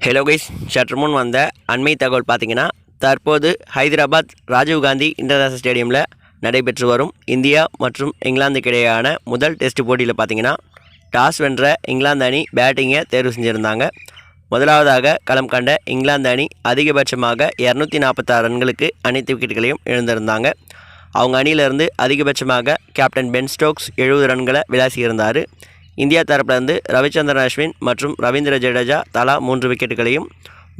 Hello guys, சற்று முன் வந்த அண்மை தகவல் பார்த்தீங்கன்னா, தற்போது ஹைதராபாத் ராஜீவ்காந்தி இன்டர்நேஷனல் ஸ்டேடியமில் நடைபெற்று வரும் இந்தியா மற்றும் இங்கிலாந்துக்கு இடையேயான முதல் டெஸ்ட் போட்டியில் பார்த்தீங்கன்னா, டாஸ் வென்ற இங்கிலாந்து அணி பேட்டிங்கை தேர்வு செஞ்சுருந்தாங்க. முதலாவதாக களம் கண்ட இங்கிலாந்து அணி அதிகபட்சமாக 246 ரன்களுக்கு அனைத்து விக்கெட்டுகளையும் இழந்திருந்தாங்க. அவங்க அணியிலிருந்து அதிகபட்சமாக கேப்டன் பென் ஸ்டோக்ஸ் 70 ரன்களை விளாசியிருந்தார். இந்தியா தரப்பிலிருந்து ரவிச்சந்திரன் அஸ்வின் மற்றும் ரவீந்திர ஜடேஜா தலா 3 விக்கெட்டுகளையும்,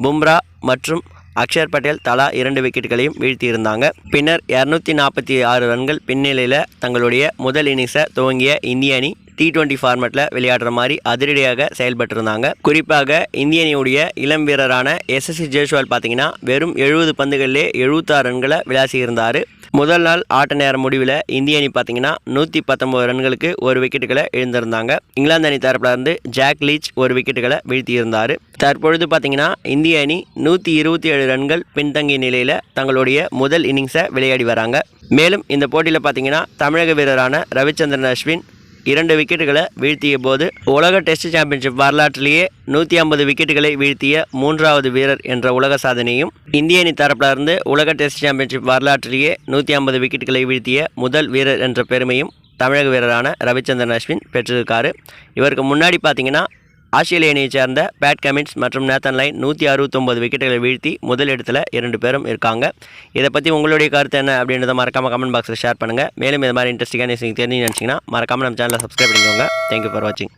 பும்ரா மற்றும் அக்ஷர் பட்டேல் தலா 2 விக்கெட்டுகளையும் வீழ்த்தியிருந்தாங்க. பின்னர் 246 ரன்கள் பின்னிலையில் தங்களுடைய முதல் இன்னிங்ஸை துவங்கிய இந்திய அணி T20 ஃபார்மேட்டில் விளையாடுற மாதிரி அதிரடியாக செயல்பட்டிருந்தாங்க. குறிப்பாக இந்திய அணியுடைய இளம் வீரரான SSC ஜெய்ஸ்வால் பார்த்தீங்கன்னா வெறும் 70 பந்துகளிலே 76 ரன்களை விளாசியிருந்தார். முதல் நாள் ஆட்ட நேர முடிவில் இந்திய அணி பார்த்தீங்கன்னா 119 ரன்களுக்கு 1 விக்கெட்டுகளை இழந்திருந்தாங்க. இங்கிலாந்து அணி தரப்பிலிருந்து ஜாக் லீச் 1 விக்கெட்டுகளை வீழ்த்தியிருந்தார். தற்பொழுது பார்த்தீங்கன்னா இந்திய அணி 127 ரன்கள் பின்தங்கிய நிலையில் தங்களுடைய முதல் இன்னிங்ஸை விளையாடி வராங்க. மேலும் இந்த போட்டியில் பார்த்தீங்கன்னா தமிழக வீரரான ரவிச்சந்திரன் அஸ்வின் 2 விக்கெட்டுகளை வீழ்த்திய போது உலக டெஸ்ட் சாம்பியன்ஷிப் வரலாற்றிலேயே 150 விக்கெட்டுகளை வீழ்த்திய 3வது வீரர் என்ற உலக சாதனையும், இந்திய அணி தரப்பிலிருந்து உலக டெஸ்ட் சாம்பியன்ஷிப் வரலாற்றிலேயே 150 விக்கெட்டுகளை வீழ்த்திய முதல் வீரர் என்ற பெருமையும் தமிழக வீரரான ரவிச்சந்திரன் அஸ்வின் பெற்றிருக்காரு. இவருக்கு முன்னாடி பார்த்தீங்கன்னா ஆஸ்திரேலிய அணியை சேர்ந்த பேட் கமின்ஸ் மற்றும் நேத்தன் லைன் 169 விக்கெட்டுகளை வீழ்த்தி முதல் இடத்துல 2 பேரும் இருக்காங்க. இதை பற்றி உங்களுடைய கருத்து என்ன அப்படின்றத மறக்காமல் கமெண்ட் பாக்ஸில் ஷேர் பண்ணுங்கள். மேலும் இது மாதிரி இன்ட்ரெஸ்டிங்கான தெரிஞ்சு நினச்சிங்கன்னா மறக்காமல் நம்ம சேனலை சப்ஸ்கிரைப் பண்ணிக்கோங்க. தேங்க்யூ ஃபார் வாட்சிங்.